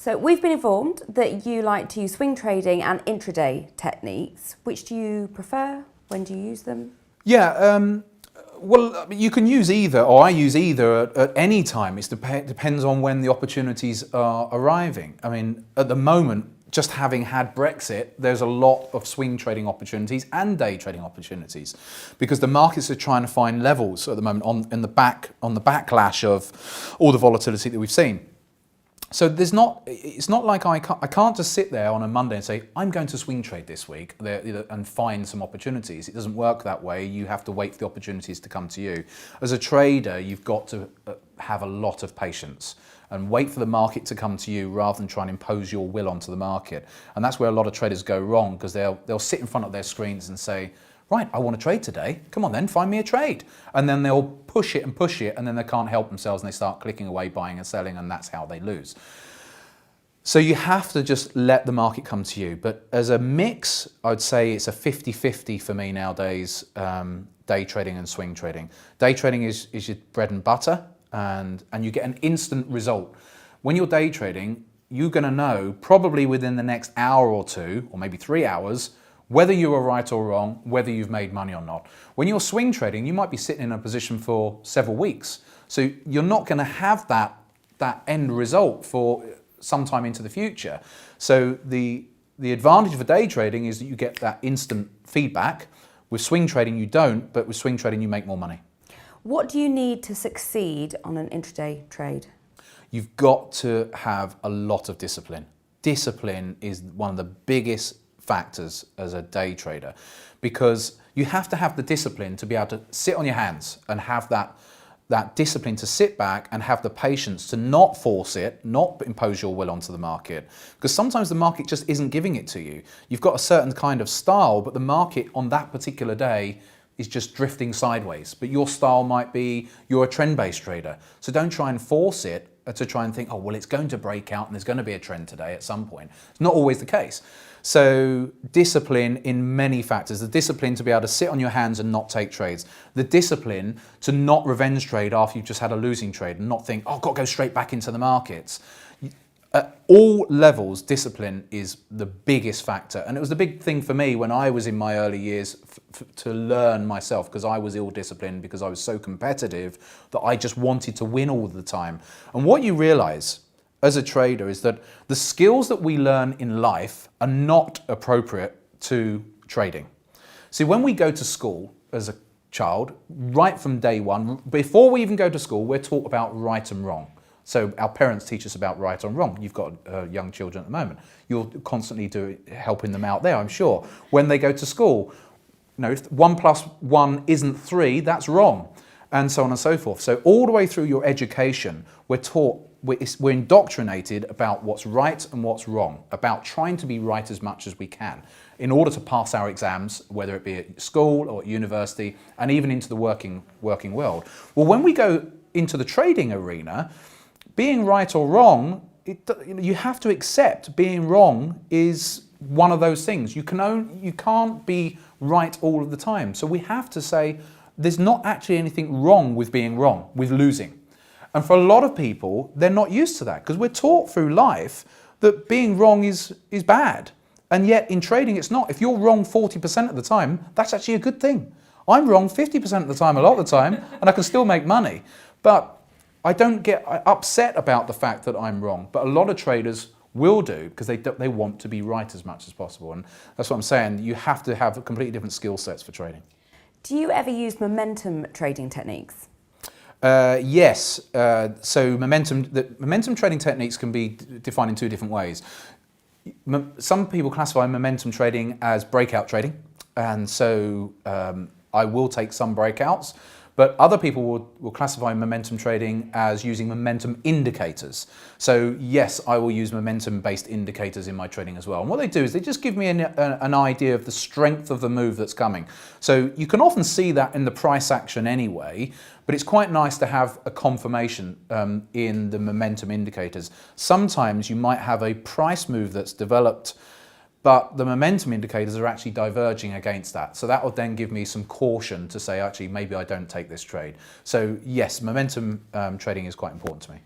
So we've been informed that you like to use swing trading and intraday techniques. Which do you prefer? When do you use them? Yeah, well, you can use either, or I use either at any time. It depends on when the opportunities are arriving. I mean, at the moment, just having had Brexit, there's a lot of swing trading opportunities and day trading opportunities, because the markets are trying to find levels at the moment on the backlash of all the volatility that we've seen. So it's not like I can't just sit there on a Monday and say, I'm going to swing trade this week and find some opportunities. It doesn't work that way. You have to wait for the opportunities to come to you. As a trader, you've got to have a lot of patience and wait for the market to come to you rather than try and impose your will onto the market. And that's where a lot of traders go wrong, because they'll sit in front of their screens and say, right, I want to trade today. Come on then, find me a trade. And then they'll push it, and then they can't help themselves and they start clicking away, buying and selling, and that's how they lose. So you have to just let the market come to you. But as a mix, I'd say it's a 50-50 for me nowadays, day trading and swing trading. Day trading is your bread and butter, and you get an instant result. When you're day trading, you're going to know probably within the next hour or two, or maybe 3 hours, whether you were right or wrong, whether you've made money or not. When you're swing trading, you might be sitting in a position for several weeks. So you're not going to have that end result for some time into the future. So the advantage for day trading is that you get that instant feedback. With swing trading, you don't, but with swing trading, you make more money. What do you need to succeed on an intraday trade? You've got to have a lot of discipline. Discipline is one of the biggest factors as a day trader, because you have to have the discipline to be able to sit on your hands and have that discipline to sit back and have the patience to not force it, not impose your will onto the market, because sometimes the market just isn't giving it to you. You've got a certain kind of style, but the market on that particular day is just drifting sideways. But your style might be, you're a trend-based trader. So don't try and force it to try and think, oh, well, it's going to break out and there's going to be a trend today at some point. It's not always the case. So discipline in many factors, the discipline to be able to sit on your hands and not take trades, the discipline to not revenge trade after you've just had a losing trade and not think, oh, I've got to go straight back into the markets. At all levels, discipline is the biggest factor. And it was the big thing for me when I was in my early years to learn myself, because I was ill-disciplined, because I was so competitive that I just wanted to win all the time. And what you realize as a trader is that the skills that we learn in life are not appropriate to trading. See, when we go to school as a child, right from day one, before we even go to school, we're taught about right and wrong. So our parents teach us about right and wrong. You've got young children at the moment. You're constantly helping them out there, I'm sure. When they go to school, if 1 + 1 isn't 3, that's wrong, and so on and so forth. So all the way through your education, we're indoctrinated about what's right and what's wrong, about trying to be right as much as we can in order to pass our exams, whether it be at school or at university, and even into the working world. Well, when we go into the trading arena, being right or wrong, you have to accept being wrong is one of those things. You can't be right all of the time. So we have to say there's not actually anything wrong with being wrong, with losing. And for a lot of people, they're not used to that, because we're taught through life that being wrong is bad. And yet in trading, it's not. If you're wrong 40% of the time, that's actually a good thing. I'm wrong 50% of the time, a lot of the time, and I can still make money. But I don't get upset about the fact that I'm wrong. But a lot of traders will do, because they want to be right as much as possible. And that's what I'm saying. You have to have completely different skill sets for trading. Do you ever use momentum trading techniques? Yes. So momentum trading techniques can be defined in two different ways. Some people classify momentum trading as breakout trading, and so I will take some breakouts. But other people will classify momentum trading as using momentum indicators. So yes, I will use momentum-based indicators in my trading as well. And what they do is they just give me an idea of the strength of the move that's coming. So you can often see that in the price action anyway, but it's quite nice to have a confirmation in the momentum indicators. Sometimes you might have a price move that's developed, but the momentum indicators are actually diverging against that. So that would then give me some caution to say, actually, maybe I don't take this trade. So yes, momentum trading is quite important to me.